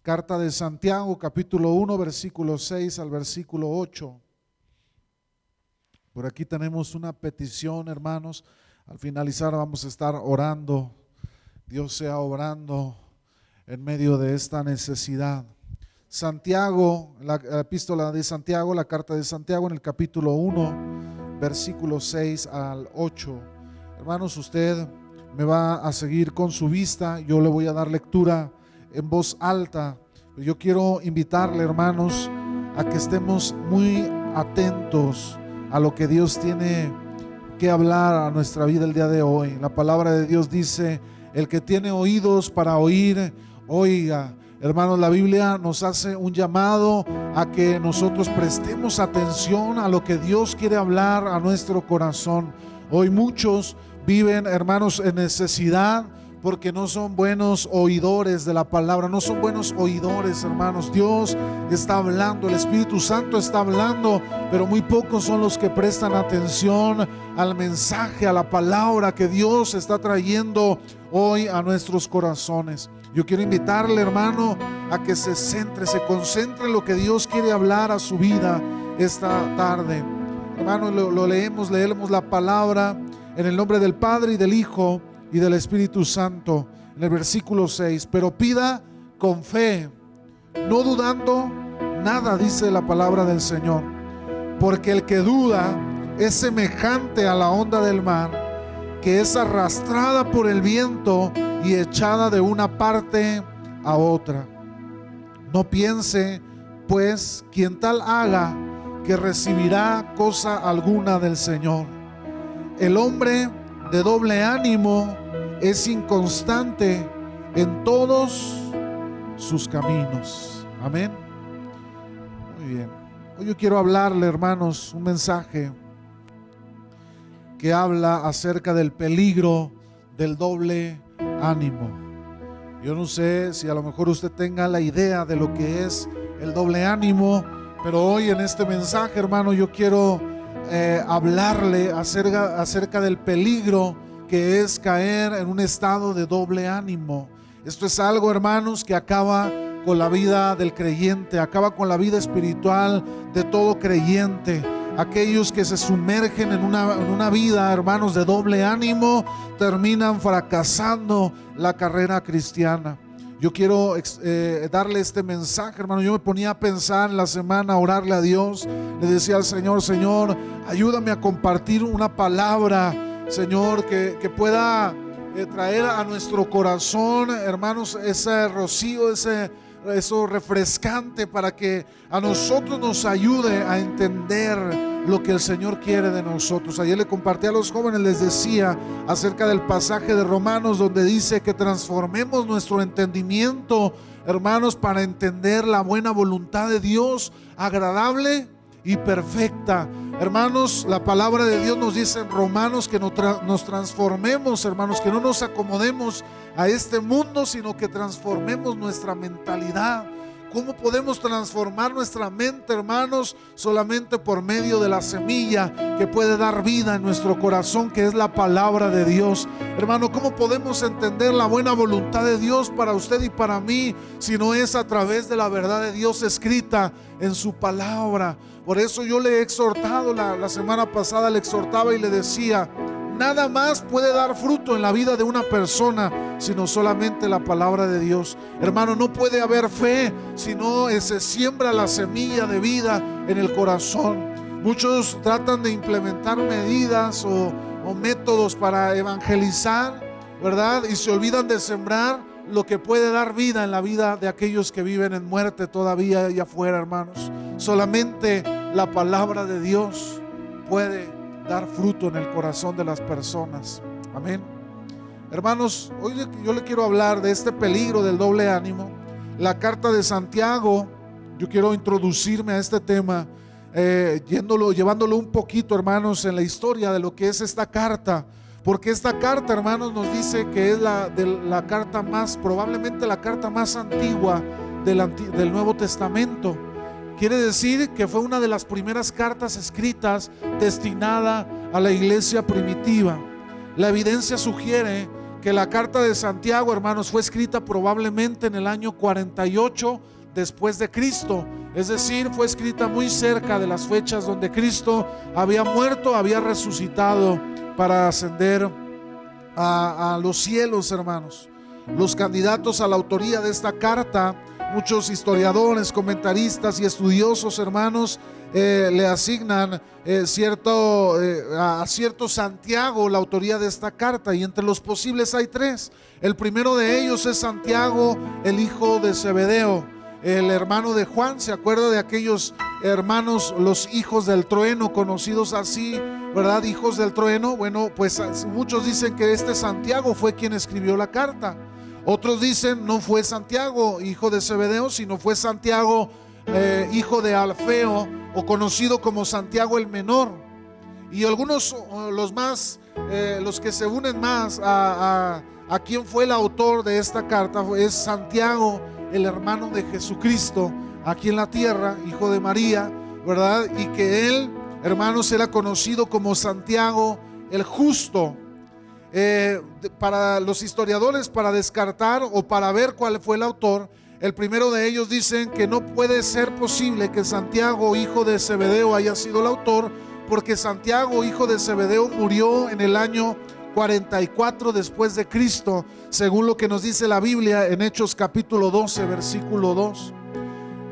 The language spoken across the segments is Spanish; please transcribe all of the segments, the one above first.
Carta de Santiago, capítulo 1, versículo 6 al versículo 8. Por aquí tenemos una petición, hermanos. Al finalizar vamos a estar orando. Dios sea obrando en medio de esta necesidad. Santiago, la epístola de Santiago, la carta de Santiago en el capítulo 1, versículo 6 al 8. Hermanos, usted me va a seguir con su vista. Yo le voy a dar lectura en voz alta. Yo quiero invitarle, hermanos, a que estemos muy atentos a lo que Dios tiene que hablar a nuestra vida el día de hoy. La palabra de Dios dice: el que tiene oídos para oír, oiga. Hermanos, la Biblia nos hace un llamado a que nosotros prestemos atención a lo que Dios quiere hablar a nuestro corazón. Hoy muchos viven, hermanos, en necesidad porque no son buenos oidores de la palabra, no son buenos oidores, hermanos. Dios está hablando, el Espíritu Santo está hablando, pero muy pocos son los que prestan atención al mensaje, a la palabra que Dios está trayendo hoy a nuestros corazones. Yo quiero invitarle, hermano, a que se centre, se concentre en lo que Dios quiere hablar a su vida esta tarde. Hermano, leemos la palabra en el nombre del Padre y del Hijo y del Espíritu Santo. En el versículo 6, pero pida con fe, no dudando nada, dice la palabra del Señor, porque el que duda es semejante a la onda del mar, que es arrastrada por el viento y echada de una parte a otra. No piense, pues, quien tal haga, que recibirá cosa alguna del Señor. El hombre de doble ánimo es inconstante en todos sus caminos. Amén. Muy bien. Hoy yo quiero hablarle, hermanos, un mensaje que habla acerca del peligro del doble ánimo. Yo no sé si a lo mejor usted tenga la idea de lo que es el doble ánimo, pero hoy en este mensaje, hermano, yo quiero hablarle acerca del peligro que es caer en un estado de doble ánimo. Esto es algo, hermanos, que acaba con la vida del creyente, acaba con la vida espiritual de todo creyente. Aquellos que se sumergen en una vida, hermanos, de doble ánimo, terminan fracasando la carrera cristiana. Yo quiero darle este mensaje, hermano. Yo me ponía a pensar en la semana, a orarle a Dios. Le decía al Señor: Señor, ayúdame a compartir una palabra, Señor, que pueda traer a nuestro corazón, hermanos, ese rocío, eso refrescante, para que a nosotros nos ayude a entender lo que el Señor quiere de nosotros. Ayer le compartí a los jóvenes, les decía acerca del pasaje de Romanos donde dice que transformemos nuestro entendimiento, hermanos, para entender la buena voluntad de Dios, agradable y perfecta. Hermanos, la palabra de Dios nos dice en Romanos que nos transformemos, hermanos, que no nos acomodemos a este mundo, sino que transformemos nuestra mentalidad. ¿Cómo podemos transformar nuestra mente, hermanos? Solamente por medio de la semilla que puede dar vida en nuestro corazón, que es la palabra de Dios. Hermano, ¿cómo podemos entender la buena voluntad de Dios para usted y para mí, si no es a través de la verdad de Dios escrita en su palabra? Por eso yo le he exhortado, la semana pasada le exhortaba y le decía: nada más puede dar fruto en la vida de una persona sino solamente la palabra de Dios. Hermano, no puede haber fe si no se siembra la semilla de vida en el corazón. Muchos tratan de implementar medidas o métodos para evangelizar, ¿verdad? Y se olvidan de sembrar lo que puede dar vida en la vida de aquellos que viven en muerte todavía allá afuera, hermanos. Solamente la palabra de Dios puede dar fruto en el corazón de las personas. Amén. Hermanos, hoy yo le quiero hablar de este peligro del doble ánimo. La carta de Santiago, yo quiero introducirme a este tema, llevándolo un poquito, hermanos, en la historia de lo que es esta carta. Porque esta carta, hermanos, nos dice que es la carta más, probablemente la carta más antigua del Nuevo Testamento. Quiere decir que fue una de las primeras cartas escritas destinada a la iglesia primitiva. La evidencia sugiere que la carta de Santiago, hermanos, fue escrita probablemente en el año 48 después de Cristo. Es decir, fue escrita muy cerca de las fechas donde Cristo había muerto, había resucitado para ascender a los cielos, hermanos. Los candidatos a la autoría de esta carta, muchos historiadores, comentaristas y estudiosos, hermanos, le asignan a cierto Santiago la autoría de esta carta, y entre los posibles hay tres. El primero de ellos es Santiago, el hijo de Zebedeo, el hermano de Juan. ¿Se acuerda de aquellos hermanos, los hijos del trueno, conocidos así, verdad? Hijos del trueno. Bueno, pues muchos dicen que este Santiago fue quien escribió la carta. Otros dicen no fue Santiago, hijo de Zebedeo, sino fue Santiago, hijo de Alfeo, o conocido como Santiago el Menor. Y algunos, los que se unen más a quien fue el autor de esta carta, es Santiago, el hermano de Jesucristo aquí en la tierra, hijo de María, ¿verdad? Y que él, hermanos, era conocido como Santiago el Justo. Para los historiadores, para descartar o para ver cuál fue el autor, el primero de ellos dicen que no puede ser posible que Santiago, hijo de Zebedeo, haya sido el autor, porque Santiago, hijo de Zebedeo, murió en el año 44 después de Cristo, según lo que nos dice la Biblia en Hechos capítulo 12, versículo 2.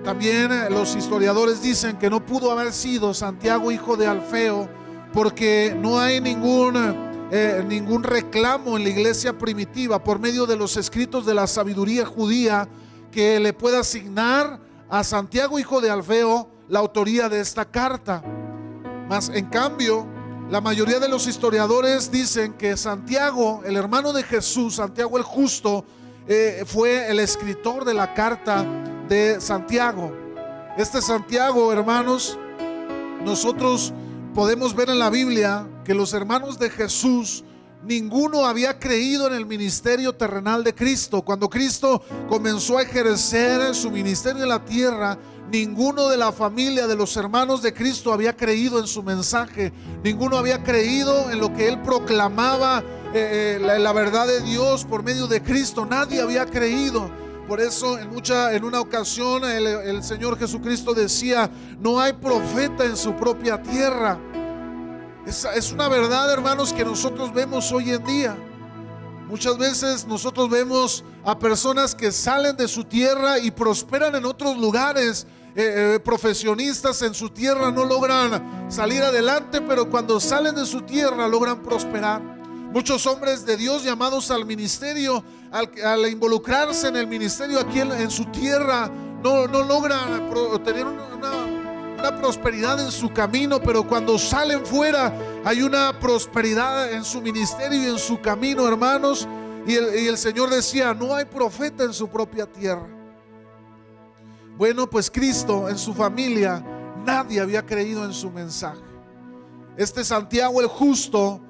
También los historiadores dicen que no pudo haber sido Santiago, hijo de Alfeo, porque no hay ningún reclamo en la iglesia primitiva por medio de los escritos de la sabiduría judía que le pueda asignar a Santiago, hijo de Alfeo, la autoría de esta carta. Mas en cambio, la mayoría de los historiadores dicen que Santiago, el hermano de Jesús, Santiago el Justo, fue el escritor de la carta de Santiago. Este Santiago, hermanos, nosotros podemos ver en la Biblia que los hermanos de Jesús, ninguno había creído en el ministerio terrenal de Cristo. Cuando Cristo comenzó a ejercer su ministerio en la tierra, ninguno de la familia de los hermanos de Cristo había creído en su mensaje. Ninguno había creído en lo que él proclamaba, la verdad de Dios por medio de Cristo. Nadie había creído. Por eso en una ocasión el Señor Jesucristo decía: no hay profeta en su propia tierra. Es una verdad, hermanos, que nosotros vemos hoy en día. Muchas veces nosotros vemos a personas que salen de su tierra y prosperan en otros lugares. Profesionistas en su tierra no logran salir adelante, pero cuando salen de su tierra logran prosperar. Muchos hombres de Dios llamados al ministerio, al involucrarse en el ministerio aquí en su tierra, no logran tener una prosperidad en su camino, pero cuando salen fuera hay una prosperidad en su ministerio y en su camino, hermanos. Y el Señor decía: no hay profeta en su propia tierra. Bueno, pues Cristo, en su familia, nadie había creído en su mensaje. Este Santiago el Justo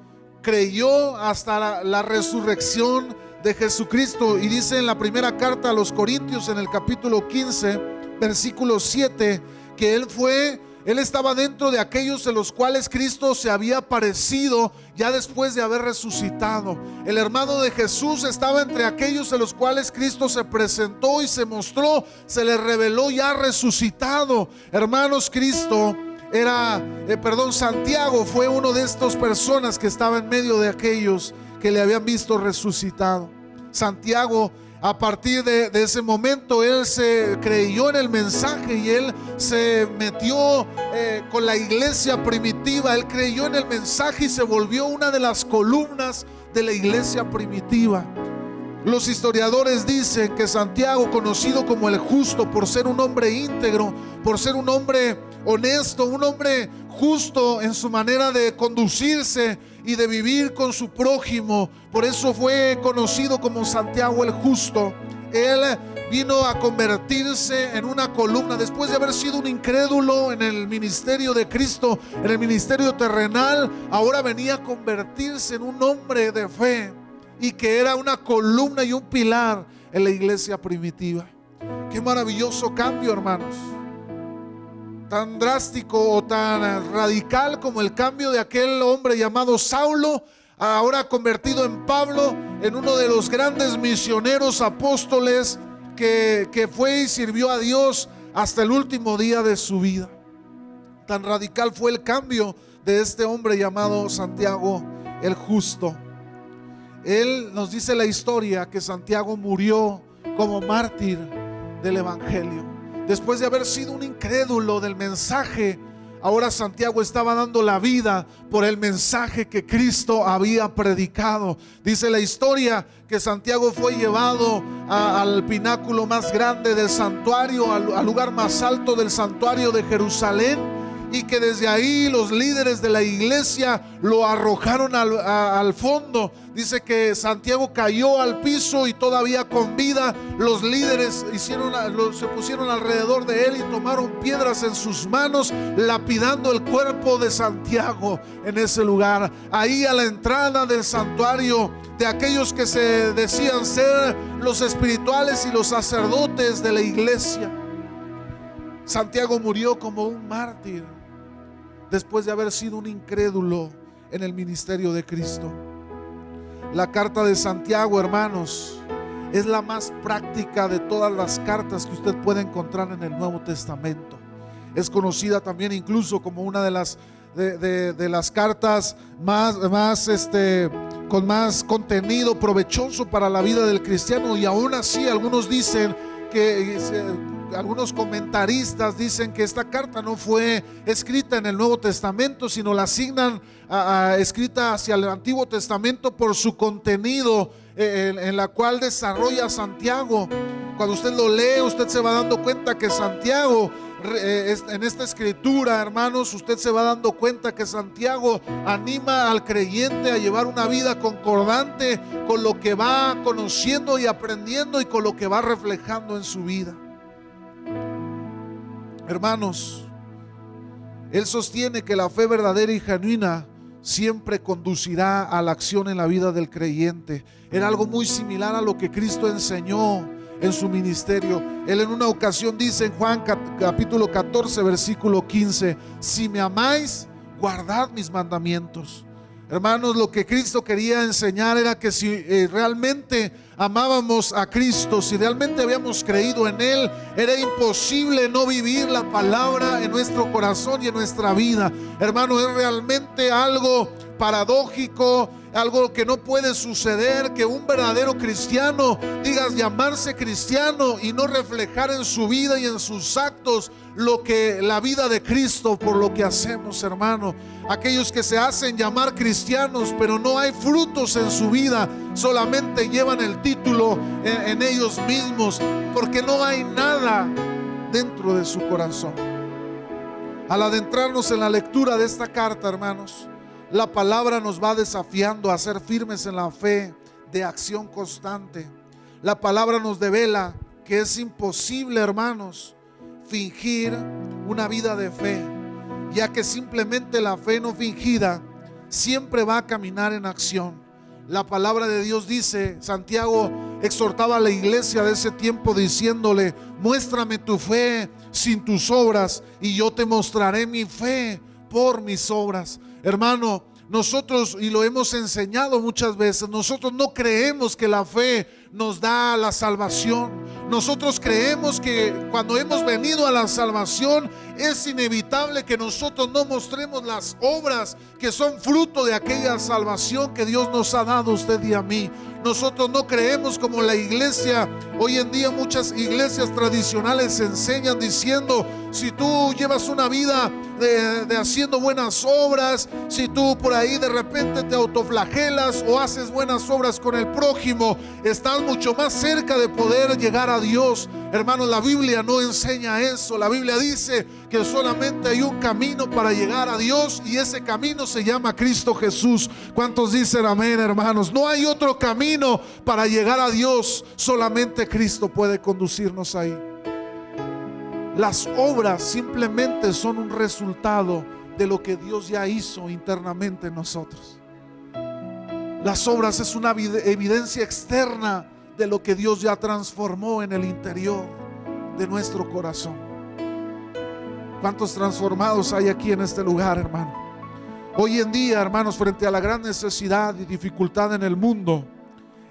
creyó hasta la resurrección de Jesucristo, y dice en la primera carta a los Corintios, en el capítulo 15, versículo 7, que él estaba dentro de aquellos de los cuales Cristo se había aparecido ya después de haber resucitado. El hermano de Jesús estaba entre aquellos de los cuales Cristo se presentó y se mostró, se le reveló ya resucitado. Hermanos, Santiago fue uno de estas personas que estaba en medio de aquellos que le habían visto resucitado. Santiago, a partir de ese momento, él se creyó en el mensaje y él se metió con la iglesia primitiva. Él creyó en el mensaje y se volvió una de las columnas de la iglesia primitiva. Los historiadores dicen que Santiago, conocido como el Justo por ser un hombre íntegro, por ser un hombre honesto, un hombre justo en su manera de conducirse y de vivir con su prójimo, por eso fue conocido como Santiago el Justo. Él vino a convertirse en una columna después de haber sido un incrédulo en el ministerio de Cristo, en el ministerio terrenal. Ahora venía a convertirse en un hombre de fe y que era una columna y un pilar en la iglesia primitiva. Qué maravilloso cambio, hermanos. Tan drástico o tan radical como el cambio de aquel hombre llamado Saulo ahora convertido en Pablo, en uno de los grandes misioneros apóstoles que fue y sirvió a Dios hasta el último día de su vida. Tan radical fue el cambio de este hombre llamado Santiago el Justo. Él nos dice la historia que Santiago murió como mártir del evangelio. Después de haber sido un incrédulo del mensaje, ahora Santiago estaba dando la vida por el mensaje que Cristo había predicado. Dice la historia que Santiago fue llevado al pináculo más grande del santuario, al lugar más alto del santuario de Jerusalén, y que desde ahí los líderes de la iglesia lo arrojaron al fondo. Dice que Santiago cayó al piso y todavía con vida los líderes se pusieron alrededor de él y tomaron piedras en sus manos, lapidando el cuerpo de Santiago en ese lugar. Ahí a la entrada del santuario de aquellos que se decían ser los espirituales y los sacerdotes de la iglesia, Santiago murió como un mártir después de haber sido un incrédulo en el ministerio de Cristo. La carta de Santiago, hermanos, es la más práctica de todas las cartas que usted puede encontrar en el Nuevo Testamento. Es conocida también incluso como una de las cartas con más contenido provechoso para la vida del cristiano. Y aún así algunos dicen algunos comentaristas dicen que esta carta no fue escrita en el Nuevo Testamento, sino la asignan escrita hacia el Antiguo Testamento por su contenido en la cual desarrolla Santiago. Cuando usted lo lee, usted se va dando cuenta que Santiago, en esta escritura, hermanos, usted se va dando cuenta que Santiago anima al creyente a llevar una vida concordante con lo que va conociendo y aprendiendo y con lo que va reflejando en su vida. Hermanos, él sostiene que la fe verdadera y genuina siempre conducirá a la acción en la vida del creyente. Era algo muy similar a lo que Cristo enseñó en su ministerio. Él en una ocasión dice en Juan capítulo 14 versículo 15: si me amáis, guardad mis mandamientos. Hermanos, lo que Cristo quería enseñar era que si realmente amábamos a Cristo, si realmente habíamos creído en Él, era imposible no vivir la palabra en nuestro corazón y en nuestra vida. Hermano, es realmente algo paradójico, algo que no puede suceder, que un verdadero cristiano diga llamarse cristiano y no reflejar en su vida y en sus actos lo que la vida de Cristo por lo que hacemos, hermano. Aquellos que se hacen llamar cristianos pero no hay frutos en su vida, solamente llevan el título en ellos mismos, porque no hay nada dentro de su corazón. Al adentrarnos en la lectura de esta carta, hermanos, la palabra nos va desafiando a ser firmes en la fe de acción constante. La palabra nos devela que es imposible, hermanos, fingir una vida de fe, ya que simplemente la fe no fingida siempre va a caminar en acción. La palabra de Dios dice, Santiago exhortaba a la iglesia de ese tiempo diciéndole: muéstrame tu fe sin tus obras y yo te mostraré mi fe por mis obras. Hermano, nosotros, y lo hemos enseñado muchas veces, nosotros no creemos que la fe nos da la salvación. Nosotros creemos que cuando hemos venido a la salvación es inevitable que nosotros no mostremos las obras que son fruto de aquella salvación que Dios nos ha dado a usted y a mí. Nosotros no creemos como la iglesia. Hoy en día muchas iglesias tradicionales enseñan diciendo: si tú llevas una vida de haciendo buenas obras, si tú por ahí de repente te autoflagelas o haces buenas obras con el prójimo, estás mucho más cerca de poder llegar a Dios. Hermanos, la Biblia no enseña eso. La Biblia dice que solamente hay un camino para llegar a Dios, y ese camino se llama Cristo Jesús. ¿Cuántos dicen amén, hermanos? No hay otro camino para llegar a Dios, solamente Cristo puede conducirnos ahí. Las obras simplemente son un resultado de lo que Dios ya hizo internamente en nosotros. Las obras es una evidencia externa de lo que Dios ya transformó en el interior de nuestro corazón. ¿Cuántos transformados hay aquí en este lugar, hermano? Hoy en día, hermanos, frente a la gran necesidad y dificultad en el mundo,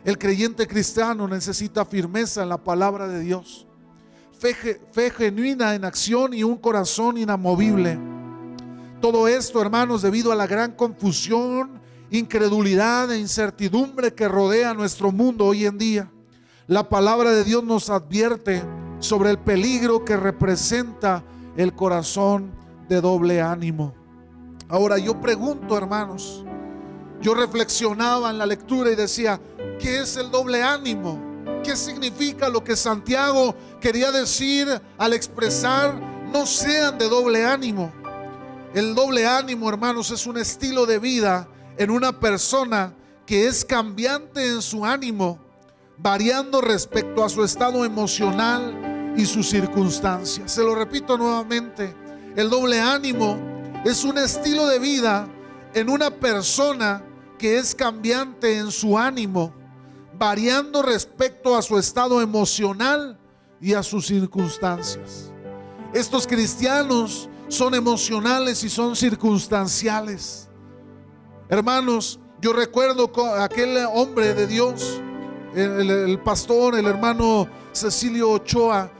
el creyente cristiano necesita firmeza en la palabra de Dios, fe genuina en acción y un corazón inamovible. Todo esto, hermanos, debido a la gran confusión, incredulidad e incertidumbre que rodea nuestro mundo hoy en día. La palabra de Dios nos advierte sobre el peligro que representa el corazón de doble ánimo. Ahora yo pregunto, hermanos, yo reflexionaba en la lectura y decía, ¿qué es el doble ánimo? ¿Qué significa lo que Santiago quería decir al expresar no sean de doble ánimo? El doble ánimo, hermanos, es un estilo de vida en una persona que es cambiante en su ánimo, variando respecto a su estado emocional y sus circunstancias. Se lo repito nuevamente, el doble ánimo es un estilo de vida en una persona que es cambiante en su ánimo, variando respecto a su estado emocional y a sus circunstancias. Estos cristianos son emocionales y son circunstanciales. Hermanos, yo recuerdo aquel hombre de Dios, el pastor, el hermano Cecilio Ochoa,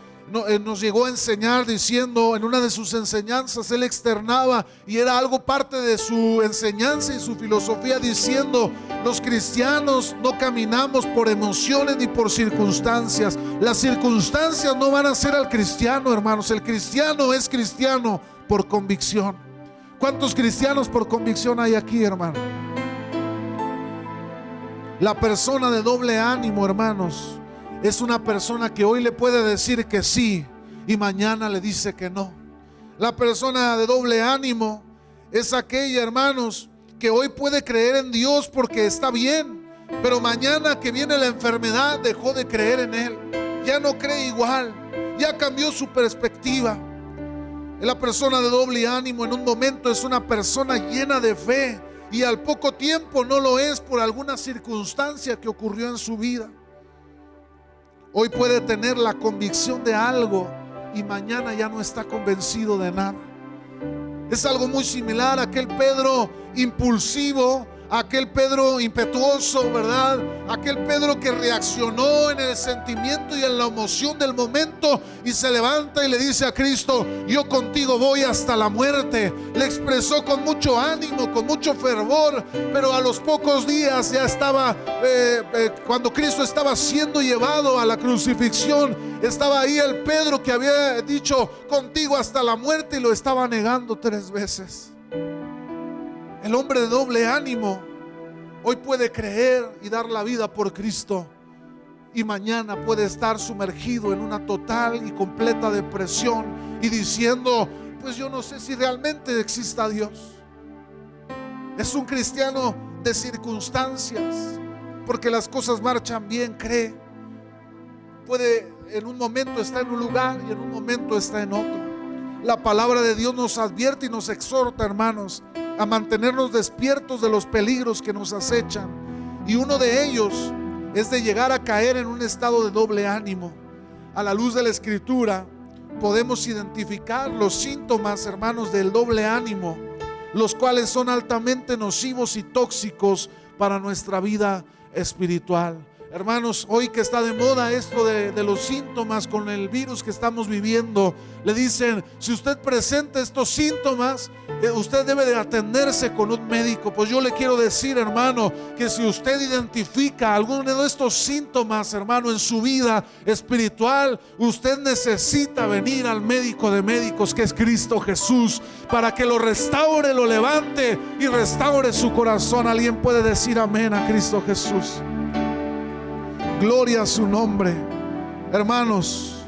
nos llegó a enseñar diciendo, en una de sus enseñanzas, él externaba, y era algo parte de su enseñanza y su filosofía, diciendo, los cristianos no caminamos por emociones ni por circunstancias. Las circunstancias no van a hacer al cristiano, hermanos. El cristiano es cristiano por convicción. ¿Cuántos cristianos por convicción hay aquí, hermano? La persona de doble ánimo, hermanos, es una persona que hoy le puede decir que sí y mañana le dice que no. La persona de doble ánimo es aquella, hermanos, que hoy puede creer en Dios porque está bien, pero mañana que viene la enfermedad dejó de creer en Él. Ya no cree igual, ya cambió su perspectiva. La persona de doble ánimo en un momento es una persona llena de fe y al poco tiempo no lo es por alguna circunstancia que ocurrió en su vida. Hoy puede tener la convicción de algo y mañana ya no está convencido de nada. Es algo muy similar a aquel Pedro impulsivo, aquel Pedro impetuoso, ¿verdad? Aquel Pedro que reaccionó en el sentimiento y en la emoción del momento y se levanta y le dice a Cristo, yo contigo voy hasta la muerte. Le expresó con mucho ánimo, con mucho fervor, pero a los pocos días ya estaba, cuando Cristo estaba siendo llevado a la crucifixión, estaba ahí el Pedro que había dicho contigo hasta la muerte y lo estaba negando 3 veces. El hombre de doble ánimo hoy puede creer y dar la vida por Cristo y mañana puede estar sumergido en una total y completa depresión y diciendo, pues yo no sé si realmente exista Dios. Es un cristiano de circunstancias, porque las cosas marchan bien, cree. Puede en un momento estar en un lugar y en un momento está en otro. La palabra de Dios nos advierte y nos exhorta, hermanos, a mantenernos despiertos de los peligros que nos acechan, y uno de ellos es de llegar a caer en un estado de doble ánimo. A la luz de la Escritura podemos identificar los síntomas, hermanos, del doble ánimo, los cuales son altamente nocivos y tóxicos para nuestra vida espiritual. Hermanos, hoy que está de moda esto de los síntomas con el virus que estamos viviendo, le dicen, si usted presenta estos síntomas, usted debe de atenderse con un médico. Pues yo le quiero decir, hermano, que si usted identifica alguno de estos síntomas, hermano, en su vida espiritual, usted necesita venir al médico de médicos, que es Cristo Jesús, para que lo restaure, lo levante y restaure su corazón. ¿Alguien puede decir amén a Cristo Jesús? Gloria a su nombre. Hermanos,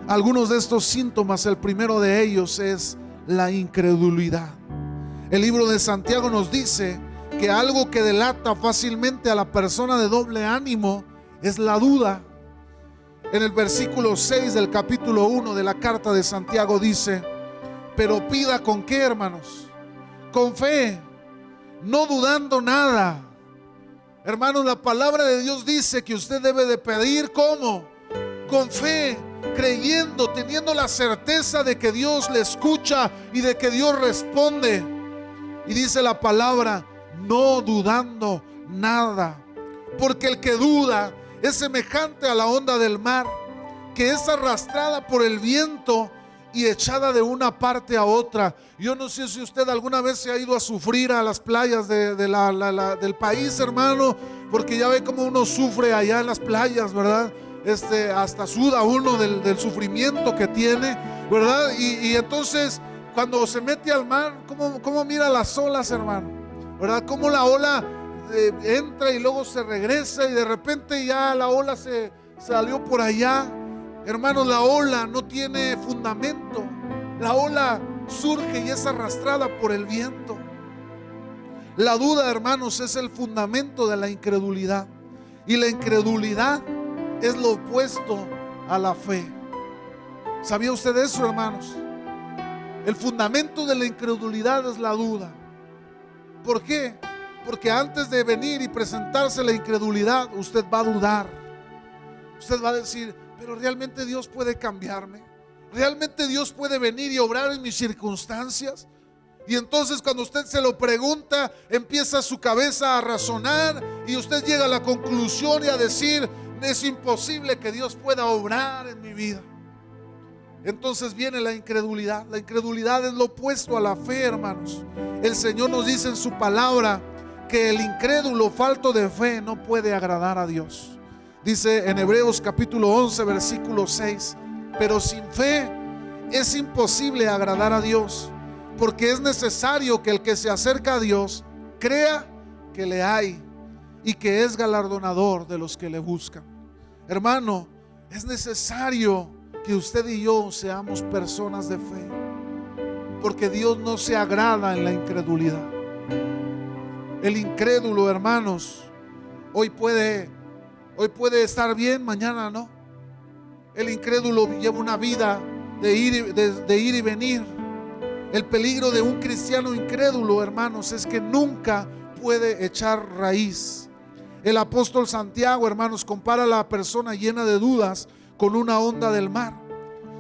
algunos de estos síntomas, el primero de ellos es la incredulidad. El libro de Santiago nos dice que algo que delata fácilmente a la persona de doble ánimo es la duda. En el versículo 6 del capítulo 1 de la carta de Santiago dice, pero pida con qué, hermanos, con fe, no dudando nada. Hermanos, la palabra de Dios dice que usted debe de pedir ¿cómo? Con fe, creyendo, teniendo la certeza de que Dios le escucha y de que Dios responde. Y dice la palabra, no dudando nada, porque el que duda es semejante a la onda del mar, que es arrastrada por el viento y echada de una parte a otra. Yo no sé si usted alguna vez se ha ido a sufrir a las playas del país, hermano, porque ya ve cómo uno sufre allá en las playas, ¿verdad? Hasta suda uno del sufrimiento que tiene, ¿verdad? Y entonces cuando se mete al mar, ¿cómo mira las olas, hermano? ¿Verdad? Cómo la ola entra y luego se regresa y de repente ya la ola se salió por allá. Hermanos, la ola no tiene fundamento. La ola surge y es arrastrada por el viento. La duda, hermanos, es el fundamento de la incredulidad. Y la incredulidad es lo opuesto a la fe. ¿Sabía usted eso, hermanos? El fundamento de la incredulidad es la duda. ¿Por qué? Porque antes de venir y presentarse la incredulidad, usted va a dudar. Usted va a decir, pero realmente Dios puede cambiarme. Realmente Dios puede venir y obrar en mis circunstancias. Y entonces cuando usted se lo pregunta, empieza su cabeza a razonar y usted llega a la conclusión y a decir, es imposible que Dios pueda obrar en mi vida. Entonces viene la incredulidad. La incredulidad es lo opuesto a la fe, hermanos. El Señor nos dice en su palabra que el incrédulo falto de fe no puede agradar a Dios. Dice en Hebreos capítulo 11 versículo 6, pero sin fe es imposible agradar a Dios, porque es necesario que el que se acerca a Dios crea que le hay y que es galardonador de los que le buscan. Hermano, es necesario que usted y yo seamos personas de fe, porque Dios no se agrada en la incredulidad. El incrédulo, hermanos, hoy puede estar bien, mañana no. El incrédulo lleva una vida de ir y venir. El peligro de un cristiano incrédulo, hermanos, es que nunca puede echar raíz. El apóstol Santiago, hermanos, compara a la persona llena de dudas con una onda del mar.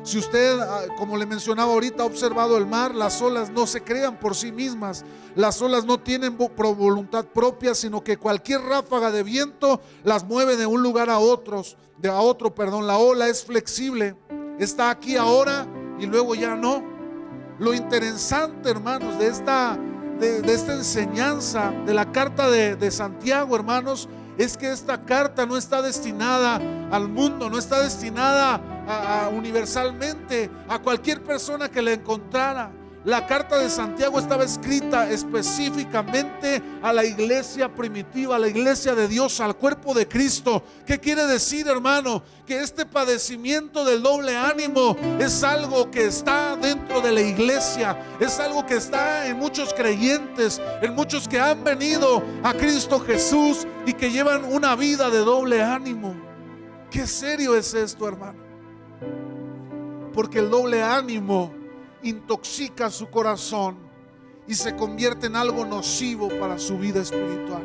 Si usted, como le mencionaba ahorita, ha observado el mar, las olas no se crean por sí mismas. Las olas no tienen voluntad propia, sino que cualquier ráfaga de viento las mueve de un lugar a otro. La ola es flexible, está aquí ahora y luego ya no. Lo interesante, hermanos, de esta enseñanza de la carta de Santiago, hermanos, es que esta carta no está destinada al mundo, no está destinada universalmente a cualquier persona que la encontrara. La carta de Santiago estaba escrita específicamente a la iglesia primitiva, a la iglesia de Dios, al cuerpo de Cristo. ¿Qué quiere decir, hermano? Que este padecimiento del doble ánimo es algo que está dentro de la iglesia, es algo que está en muchos creyentes, en muchos que han venido a Cristo Jesús y que llevan una vida de doble ánimo. ¿Qué serio es esto, hermano? Porque el doble ánimo intoxica su corazón y se convierte en algo nocivo para su vida espiritual.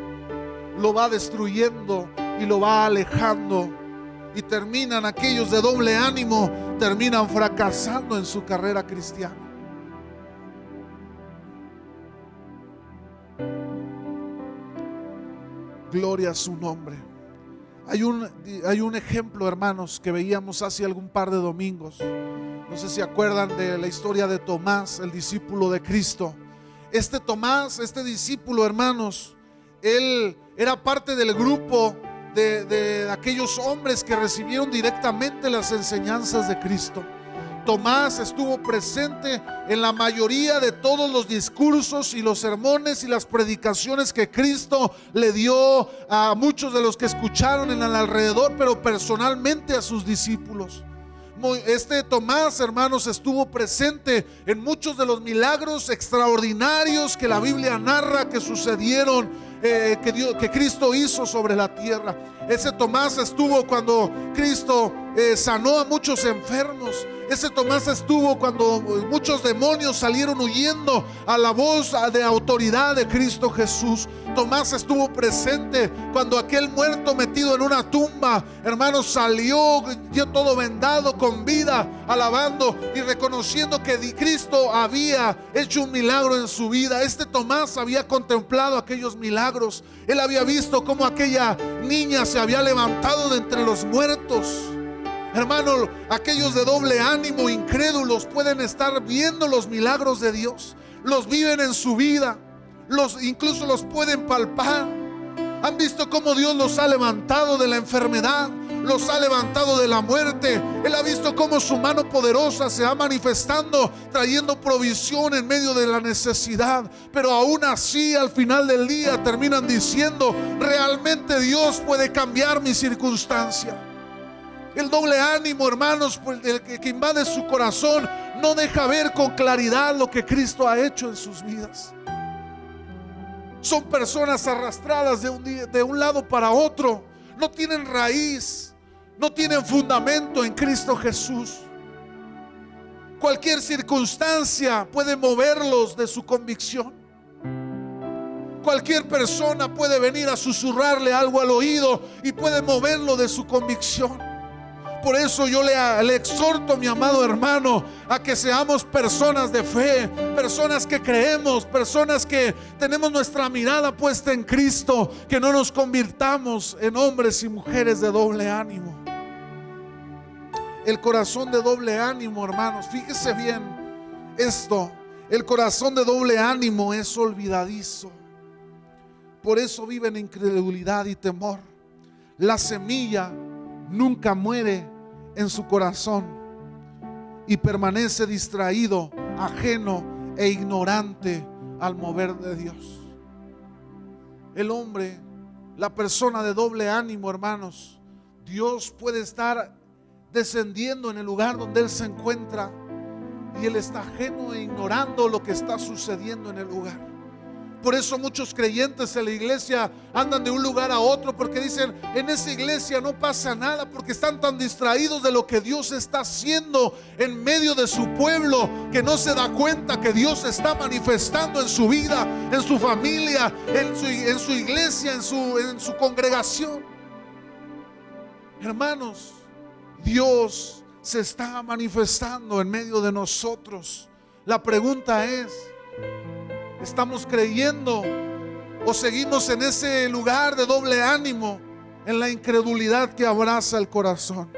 Lo va destruyendo y lo va alejando, y terminan aquellos de doble ánimo, terminan fracasando en su carrera cristiana. Gloria a su nombre. Hay un ejemplo, hermanos, que veíamos hace algún par de domingos. No sé si acuerdan de la historia de Tomás, el discípulo de Cristo. Tomás, este discípulo, hermanos, él era parte del grupo de aquellos hombres que recibieron directamente las enseñanzas de Cristo. Tomás estuvo presente en la mayoría de todos los discursos y los sermones y las predicaciones que Cristo le dio a muchos de los que escucharon en el alrededor, pero personalmente a sus discípulos. Tomás, hermanos, estuvo presente en muchos de los milagros extraordinarios que la Biblia narra que sucedieron, que Cristo hizo sobre la tierra. Ese Tomás estuvo cuando Cristo sanó a muchos enfermos. Ese Tomás estuvo cuando muchos demonios salieron huyendo a la voz de autoridad de Cristo Jesús. Tomás estuvo presente cuando aquel muerto metido en una tumba, hermanos, salió ya todo vendado, con vida, alabando y reconociendo que Cristo había hecho un milagro en su vida. Este Tomás había contemplado aquellos milagros. Él había visto cómo aquella niña se había levantado de entre los muertos. Hermano, aquellos de doble ánimo, incrédulos, pueden estar viendo los milagros de Dios, los viven en su vida, incluso los pueden palpar. Han visto cómo Dios los ha levantado de la enfermedad, los ha levantado de la muerte. Él ha visto cómo su mano poderosa se ha manifestando, trayendo provisión en medio de la necesidad. Pero aún así, al final del día, terminan diciendo: realmente Dios puede cambiar mi circunstancia. El doble ánimo, hermanos, el que invade su corazón, no deja ver con claridad lo que Cristo ha hecho en sus vidas. Son personas arrastradas de un lado para otro. No tienen raíz, no tienen fundamento en Cristo Jesús. Cualquier circunstancia puede moverlos de su convicción. Cualquier persona puede venir a susurrarle algo al oído y puede moverlo de su convicción. Por eso yo le exhorto, mi amado hermano, a que seamos personas de fe, personas que creemos, personas que tenemos nuestra mirada puesta en Cristo, que no nos convirtamos en hombres y mujeres de doble ánimo. El corazón de doble ánimo, hermanos, fíjese bien esto: el corazón de doble ánimo es olvidadizo. Por eso vive en incredulidad y temor. La semilla nunca muere en su corazón y permanece distraído, ajeno e ignorante al mover de Dios. El hombre, la persona de doble ánimo, hermanos, Dios puede estar descendiendo en el lugar donde él se encuentra y él está ajeno e ignorando lo que está sucediendo en el lugar. Por eso muchos creyentes en la iglesia andan de un lugar a otro, porque dicen: en esa iglesia no pasa nada, porque están tan distraídos de lo que Dios está haciendo en medio de su pueblo, que no se da cuenta que Dios está manifestando en su vida, en su familia, en su iglesia, en su congregación. Hermanos, Dios se está manifestando en medio de nosotros. La pregunta es: ¿estamos creyendo o seguimos en ese lugar de doble ánimo, en la incredulidad que abraza el corazón?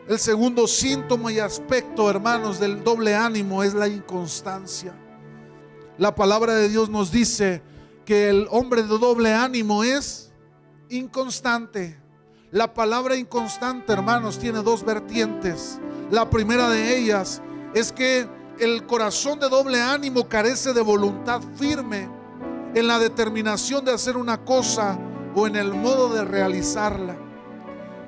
El segundo síntoma y aspecto, hermanos, del doble ánimo es la inconstancia. La palabra de Dios nos dice que el hombre de doble ánimo es inconstante. La palabra inconstante, hermanos, tiene dos vertientes. La primera de ellas es que el corazón de doble ánimo carece de voluntad firme en la determinación de hacer una cosa o en el modo de realizarla.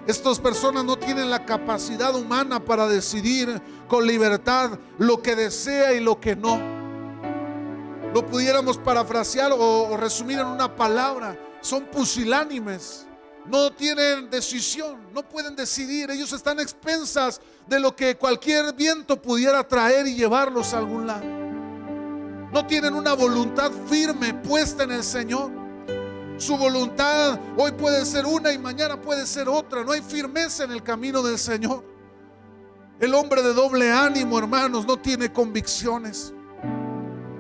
Estas personas no tienen la capacidad humana para decidir con libertad lo que desea y lo que no. Lo pudiéramos parafrasear o resumir en una palabra: son pusilánimes. No tienen decisión, no pueden decidir. Ellos están a expensas de lo que cualquier viento pudiera traer y llevarlos a algún lado. No tienen una voluntad firme puesta en el Señor. Su voluntad hoy puede ser una y mañana puede ser otra. No hay firmeza en el camino del Señor. El hombre de doble ánimo, hermanos, no tiene convicciones.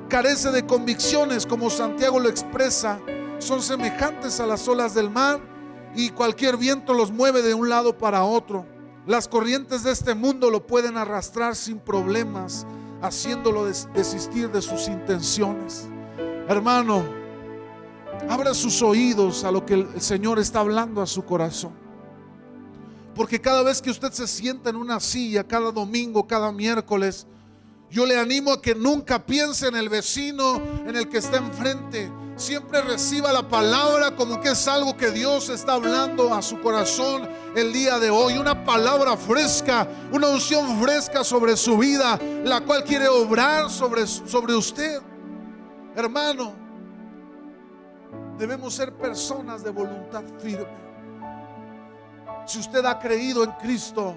Carece de convicciones, como Santiago lo expresa. Son semejantes a las olas del mar, y cualquier viento los mueve de un lado para otro. Las corrientes de este mundo lo pueden arrastrar sin problemas, haciéndolo desistir de sus intenciones. Hermano, abra sus oídos a lo que el Señor está hablando a su corazón, porque cada vez que usted se sienta en una silla, cada domingo, cada miércoles, yo le animo a que nunca piense en el vecino, en el que está enfrente. Siempre reciba la palabra como que es algo que Dios está hablando a su corazón el día de hoy. Una palabra fresca, una unción fresca sobre su vida, la cual quiere obrar sobre usted. Hermano, debemos ser personas de voluntad firme. Si usted ha creído en Cristo,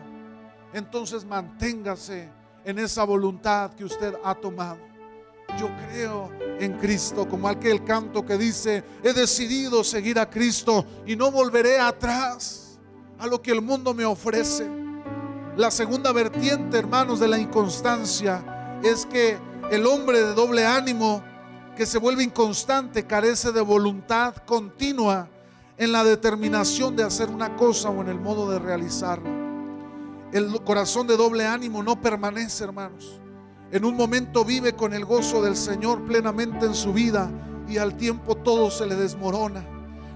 entonces manténgase en esa voluntad que usted ha tomado. Yo creo en Cristo, como aquel canto que dice: he decidido seguir a Cristo y no volveré atrás a lo que el mundo me ofrece. La segunda vertiente, hermanos, de la inconstancia es que el hombre de doble ánimo que se vuelve inconstante carece de voluntad continua en la determinación de hacer una cosa o en el modo de realizarla. El corazón de doble ánimo no permanece, hermanos. En un momento vive con el gozo del Señor plenamente en su vida y al tiempo todo se le desmorona.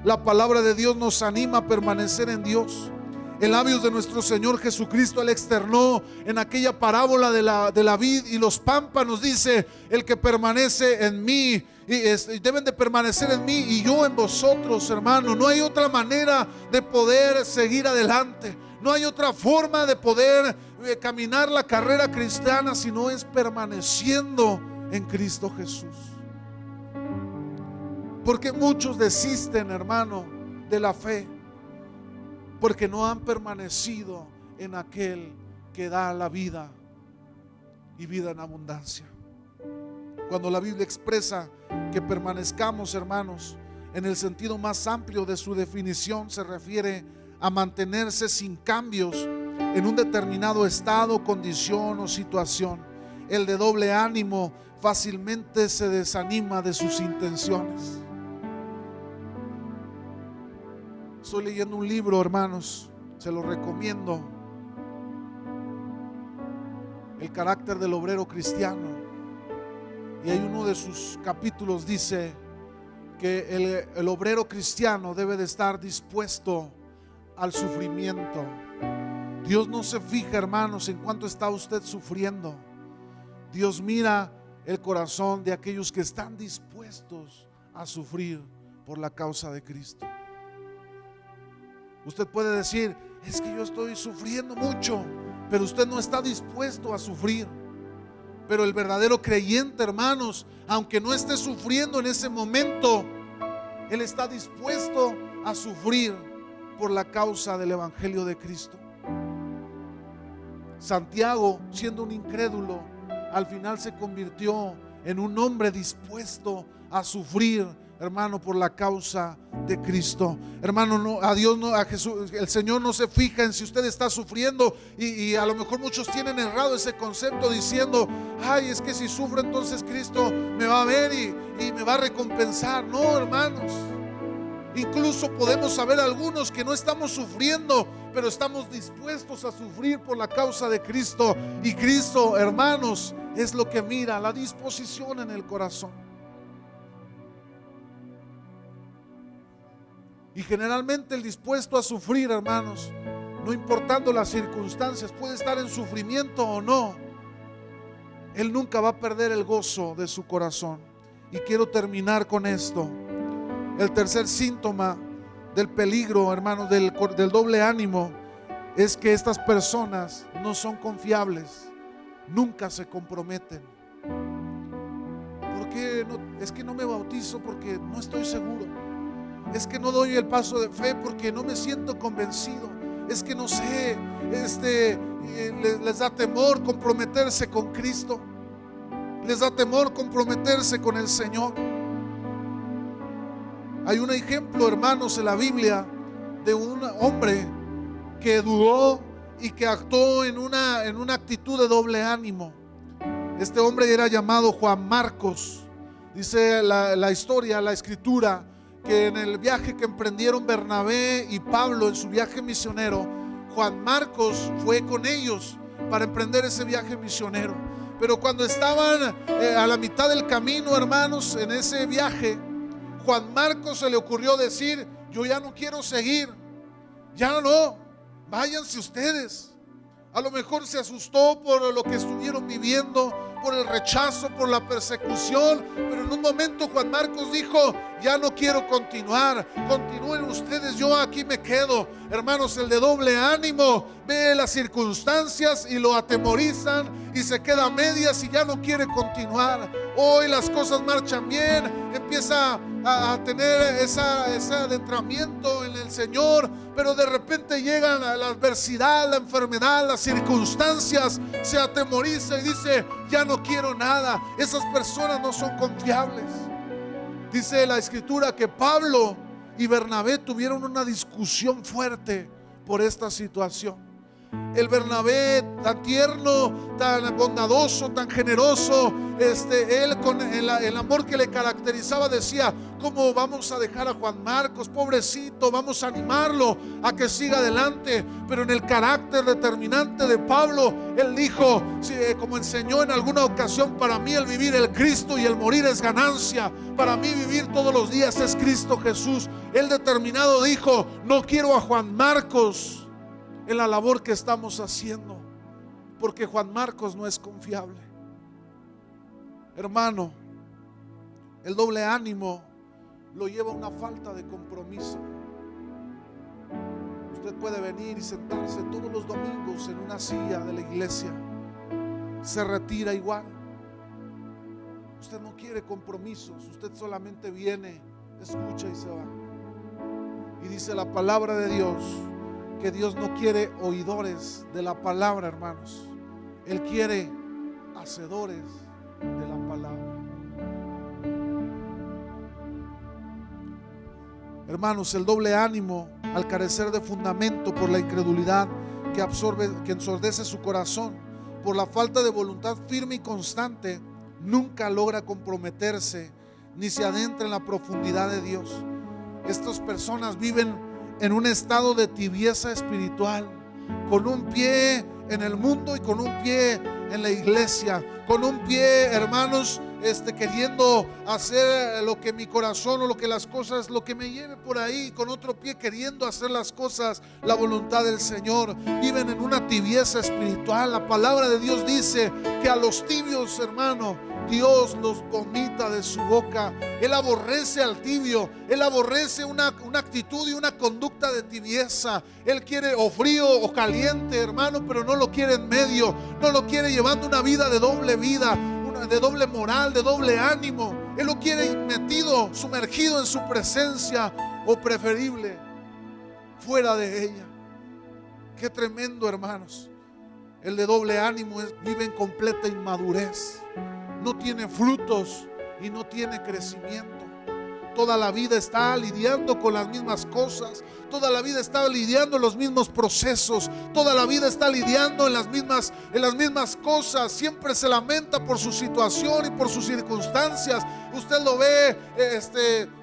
La palabra de Dios nos anima a permanecer en Dios. En labios de nuestro Señor Jesucristo, Él externó en aquella parábola de la vid y los pámpanos, dice: el que permanece en mí, y deben de permanecer en mí y yo en vosotros, hermano. No hay otra manera de poder seguir adelante. No hay otra forma de poder caminar la carrera cristiana si no es permaneciendo en Cristo Jesús. Porque muchos desisten, hermano, de la fe, porque no han permanecido en aquel que da la vida y vida en abundancia. Cuando la Biblia expresa que permanezcamos, hermanos, en el sentido más amplio de su definición, se refiere a mantenerse sin cambios en un determinado estado, condición o situación. El de doble ánimo fácilmente se desanima de sus intenciones. Estoy leyendo un libro, hermanos, se lo recomiendo: El carácter del obrero cristiano. Y hay uno de sus capítulos dice que el obrero cristiano debe de estar dispuesto al sufrimiento. Dios no se fija, hermanos, en cuánto está usted sufriendo. Dios mira el corazón de aquellos que están dispuestos a sufrir por la causa de Cristo. Usted puede decir: es que yo estoy sufriendo mucho, pero usted no está dispuesto a sufrir. Pero el verdadero creyente, hermanos, aunque no esté sufriendo en ese momento, él está dispuesto a sufrir por la causa del evangelio de Cristo. Santiago, siendo un incrédulo, al final se convirtió en un hombre dispuesto a sufrir, hermano, por la causa de Cristo. Hermano, no, a Dios no, a Jesús, el Señor no se fija en si usted está sufriendo, y a lo mejor muchos tienen errado ese concepto diciendo: ay, es que si sufro entonces Cristo me va a ver y me va a recompensar. No, hermanos. Incluso podemos saber algunos que no estamos sufriendo, pero estamos dispuestos a sufrir por la causa de Cristo. Y Cristo, hermanos, es lo que mira, la disposición en el corazón. Y generalmente el dispuesto a sufrir, hermanos, no importando las circunstancias, puede estar en sufrimiento o no, él nunca va a perder el gozo de su corazón. Y quiero terminar con esto. El tercer síntoma del peligro, hermanos, del doble ánimo, es que estas personas no son confiables, nunca se comprometen. ¿Por qué no? Es que no me bautizo porque no estoy seguro. Es que no doy el paso de fe porque no me siento convencido. Es que no sé, les da temor comprometerse con Cristo. Les da temor comprometerse con el Señor. Hay un ejemplo, hermanos, en la Biblia de un hombre que dudó y que actuó en una actitud de doble ánimo. Este hombre era llamado Juan Marcos. Dice la historia, la escritura, que en el viaje que emprendieron Bernabé y Pablo en su viaje misionero, Juan Marcos fue con ellos para emprender ese viaje misionero. Pero cuando estaban a la mitad del camino, hermanos, en ese viaje, Juan Marcos se le ocurrió decir: yo ya no quiero seguir, ya no, váyanse ustedes. A lo mejor se asustó por lo que estuvieron viviendo, por el rechazo, por la persecución, pero en un momento Juan Marcos dijo: ya no quiero continuar, continúen ustedes, yo aquí me quedo. Hermanos, el de doble ánimo ve las circunstancias y lo atemorizan y se queda a medias y ya no quiere continuar. Hoy las cosas marchan bien, empieza a tener ese adentramiento en el el Señor, pero de repente llegan a la adversidad, la enfermedad, las circunstancias, se atemoriza y dice: ya no quiero nada. Esas personas no son confiables. Dice la Escritura que Pablo y Bernabé tuvieron una discusión fuerte por esta situación. El Bernabé, tan tierno, tan bondadoso, tan generoso, él con el amor que le caracterizaba decía: ¿cómo vamos a dejar a Juan Marcos? Pobrecito, vamos a animarlo a que siga adelante. Pero en el carácter determinante de Pablo, él dijo, como enseñó en alguna ocasión: para mí el vivir es Cristo y el morir es ganancia. Para mí vivir todos los días es Cristo Jesús. Él determinado dijo: no quiero a Juan Marcos en la labor que estamos haciendo, porque Juan Marcos no es confiable. Hermano, el doble ánimo lo lleva a una falta de compromiso. Usted puede venir y sentarse todos los domingos en una silla de la iglesia, se retira igual. Usted no quiere compromisos, usted solamente viene, escucha y se va. Y dice la palabra de Dios que Dios no quiere oidores de la palabra, hermanos. Él quiere hacedores de la palabra. Hermanos, el doble ánimo, al carecer de fundamento por la incredulidad que ensordece su corazón, por la falta de voluntad firme y constante, nunca logra comprometerse ni se adentra en la profundidad de Dios. Estas personas viven en un estado de tibieza espiritual, con un pie en el mundo y con un pie en la iglesia, con un pie, hermanos, queriendo hacer lo que mi corazón o lo que las cosas, lo que me lleve por ahí, con otro pie queriendo hacer las cosas, la voluntad del Señor. Viven en una tibieza espiritual. La palabra de Dios dice que a los tibios, hermano, Dios los vomita de su boca. Él aborrece al tibio. Él aborrece una actitud y una conducta de tibieza. Él quiere o frío o caliente, hermano, pero no lo quiere en medio. No lo quiere llevando una vida, de doble moral, de doble ánimo. Él lo quiere metido, sumergido en su presencia, o preferible fuera de ella. Qué tremendo, hermanos. El de doble ánimo vive en completa inmadurez. No tiene frutos y no tiene crecimiento. Toda la vida está lidiando con las mismas cosas. Toda la vida está lidiando en los mismos procesos. Toda la vida está lidiando en las mismas cosas. Siempre se lamenta por su situación y por sus circunstancias. Usted lo ve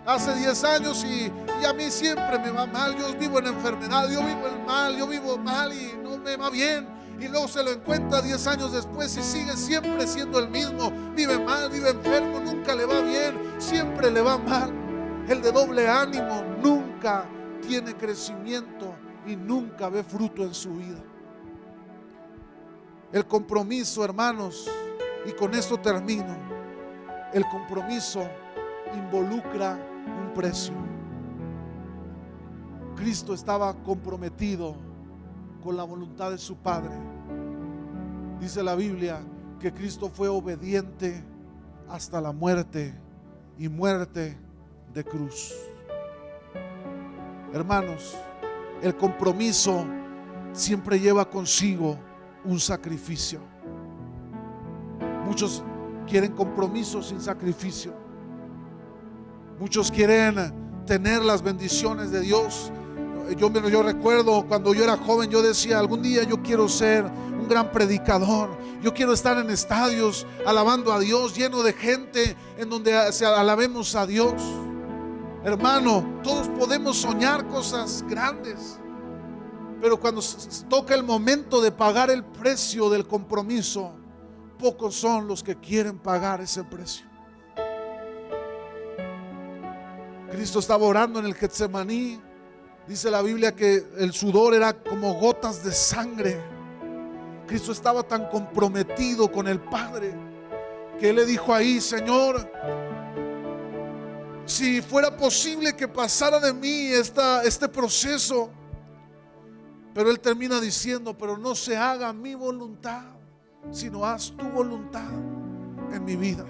hace 10 años y a mí siempre me va mal. Yo vivo en enfermedad, yo vivo mal y no me va bien. Y luego se lo encuentra 10 años después y sigue siempre siendo el mismo. Vive mal, vive enfermo, nunca le va bien, siempre le va mal. El de doble ánimo nunca tiene crecimiento y nunca ve fruto en su vida. El compromiso, hermanos, y con esto termino, el compromiso involucra un precio. Cristo estaba comprometido con la voluntad de su Padre. Dice la Biblia que Cristo fue obediente hasta la muerte, y muerte de cruz. Hermanos, el compromiso siempre lleva consigo un sacrificio. Muchos quieren compromiso sin sacrificio. Muchos quieren tener las bendiciones de Dios. Yo recuerdo cuando yo era joven, yo decía: algún día yo quiero ser un gran predicador. Yo quiero estar en estadios alabando a Dios, lleno de gente, en donde alabemos a Dios. Hermano, todos podemos soñar cosas grandes, pero cuando toca el momento de pagar el precio del compromiso, pocos son los que quieren pagar ese precio. Cristo estaba orando en el Getsemaní. Dice la Biblia que el sudor era como gotas de sangre. Cristo estaba tan comprometido con el Padre que Él le dijo ahí: Señor, si fuera posible que pasara de mí este proceso. Pero Él termina diciendo: pero no se haga mi voluntad, sino haz tu voluntad en mi vida.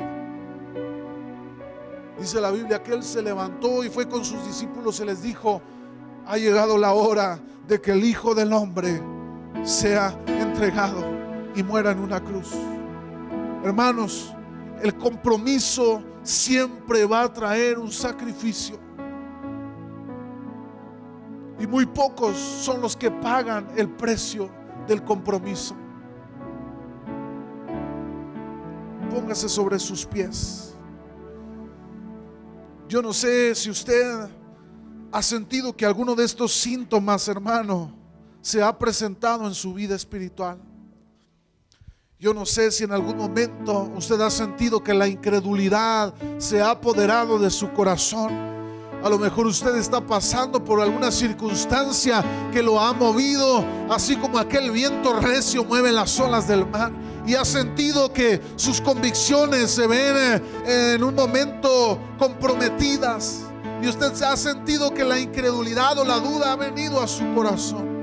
Dice la Biblia que Él se levantó y fue con sus discípulos y les dijo: Ha llegado la hora de que el Hijo del Hombre sea entregado y muera en una cruz. Hermanos, el compromiso siempre va a traer un sacrificio. Y muy pocos son los que pagan el precio del compromiso. Póngase sobre sus pies. Yo no sé si usted ha sentido que alguno de estos síntomas, hermano, se ha presentado en su vida espiritual. Yo no sé si en algún momento usted ha sentido que la incredulidad se ha apoderado de su corazón. A lo mejor usted está pasando por alguna circunstancia que lo ha movido, así como aquel viento recio mueve las olas del mar, y ha sentido que sus convicciones se ven en un momento comprometidas, y usted se ha sentido que la incredulidad o la duda ha venido a su corazón.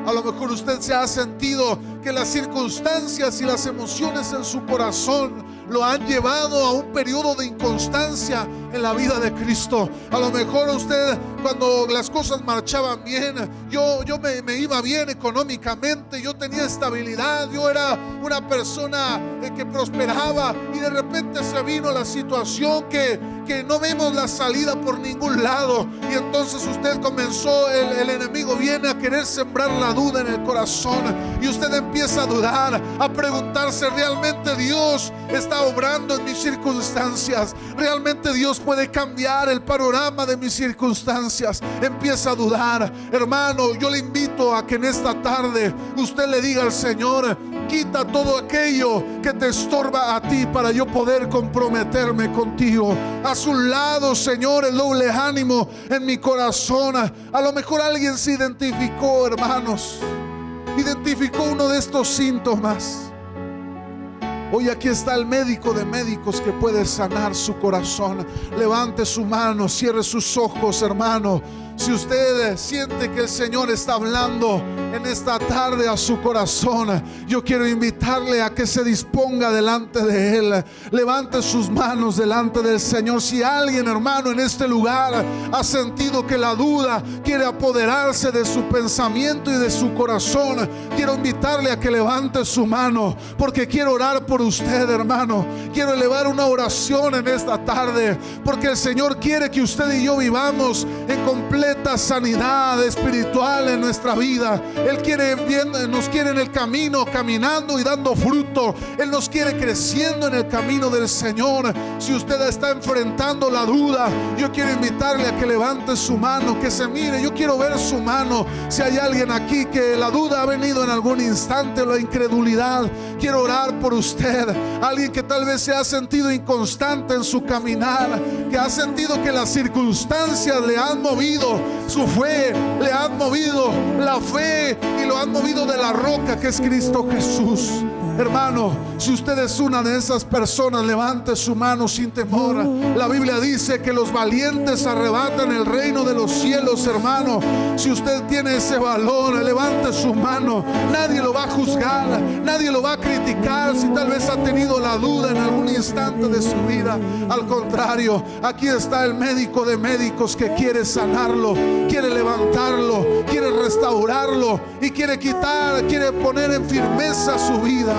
A lo mejor usted se ha sentido que las circunstancias y las emociones en su corazón lo han llevado a un periodo de inconstancia en la vida de Cristo. A lo mejor usted, cuando las cosas marchaban bien, yo me iba bien económicamente, yo tenía estabilidad, yo era una persona que prosperaba, y de repente se vino la situación que no vemos la salida por ningún lado, y entonces usted comenzó, el enemigo viene a querer sembrar la duda en el corazón, y usted empieza a dudar, a preguntarse: ¿realmente Dios está obrando en mis circunstancias? ¿Realmente Dios puede cambiar el panorama de mis circunstancias? Empieza a dudar. Hermano, yo le invito a que en esta tarde usted le diga al Señor: quita todo aquello que te estorba a ti para yo poder comprometerme contigo. Haz un lado, Señor, el doble ánimo en mi corazón. A lo mejor alguien se identificó, hermanos, identificó uno de estos síntomas. Hoy aquí está el médico de médicos que puede sanar su corazón. Levante su mano, cierre sus ojos, hermano. Si usted siente que el Señor está hablando en esta tarde a su corazón, yo quiero invitarle a que se disponga delante de Él. Levante sus manos delante del Señor. Si alguien, hermano, en este lugar ha sentido que la duda quiere apoderarse de su pensamiento y de su corazón, quiero invitarle a que levante su mano, porque quiero orar por usted, hermano. Quiero elevar una oración en esta tarde, porque el Señor quiere que usted y yo vivamos en completa sanidad espiritual en nuestra vida. Él nos quiere en el camino, caminando y dando fruto. Él nos quiere creciendo en el camino del Señor. Si usted está enfrentando la duda, yo quiero invitarle a que levante su mano, que se mire. Yo quiero ver su mano. Si hay alguien aquí que la duda ha venido en algún instante, la incredulidad, quiero orar por usted. Alguien que tal vez se ha sentido inconstante en su caminar, que ha sentido que las circunstancias le han movido su fe, le han movido la fe y lo han movido de la roca que es Cristo Jesús. Hermano, si usted es una de esas personas, levante su mano sin temor. La Biblia dice que los valientes arrebatan el reino de los cielos, hermano. Si usted tiene ese valor, levante su mano. Nadie lo va a juzgar, nadie lo va a criticar si tal vez ha tenido la duda en algún instante de su vida. Al contrario, aquí está el médico de médicos que quiere sanarlo, quiere levantarlo, quiere restaurarlo y quiere poner en firmeza su vida.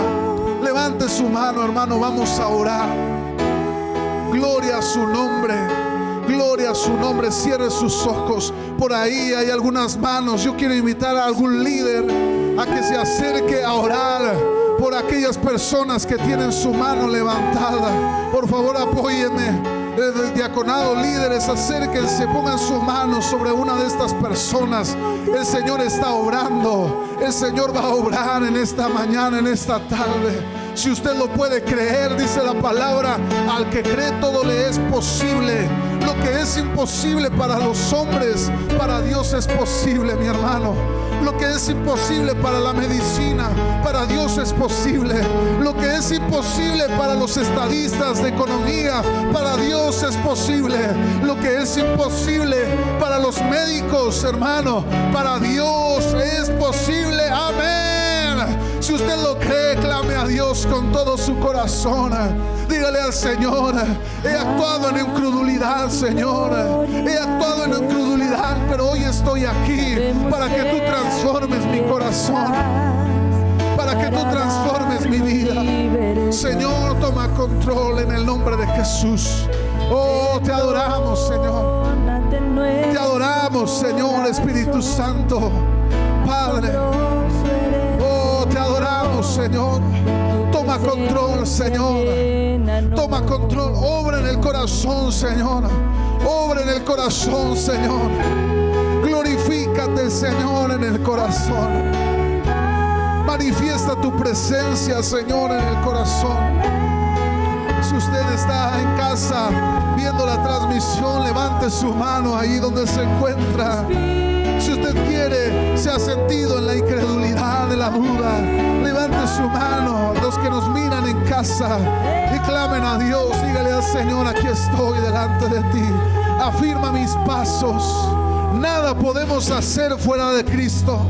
Levante su mano, hermano, vamos a orar. Gloria a su nombre, gloria a su nombre. Cierre sus ojos. Por ahí hay algunas manos. Yo quiero invitar a algún líder a que se acerque a orar por aquellas personas que tienen su mano levantada. Por favor, apóyenme. El diaconado, líderes, acérquense, pongan su mano sobre una de estas personas. El Señor está obrando. El Señor va a obrar en esta mañana, en esta tarde. Si usted lo puede creer, dice la palabra: al que cree todo le es posible. Lo que es imposible para los hombres, para Dios es posible, mi hermano. Lo que es imposible para la medicina, para Dios es posible. Lo que es imposible para los estadistas de economía, para Dios es posible. Lo que es imposible para los médicos, hermano, para Dios es posible. Amén. Si usted lo cree, clame a Dios con todo su corazón. Dígale al Señor: he actuado en incredulidad, Señor. He actuado en incredulidad, pero hoy estoy aquí para que tú transformes mi corazón, para que tú transformes mi vida. Señor, toma control en el nombre de Jesús. Oh, te adoramos, Señor. Te adoramos, Señor, Espíritu Santo. Padre, oh, te adoramos, Señor. Toma control, Señor. Toma control. Obra en el corazón, Señor. Obra en el corazón, Señor. Glorifícate, Señor, en el corazón. Manifiesta tu presencia, Señor, en el corazón. Si usted está en casa viendo la transmisión, levante su mano ahí donde se encuentra. Si usted quiere, se ha sentido en la incredulidad, de la duda, levante su mano. Los que nos miran en casa y clamen a Dios, dígale al Señor: aquí estoy delante de ti. Afirma mis pasos. Nada podemos hacer fuera de Cristo.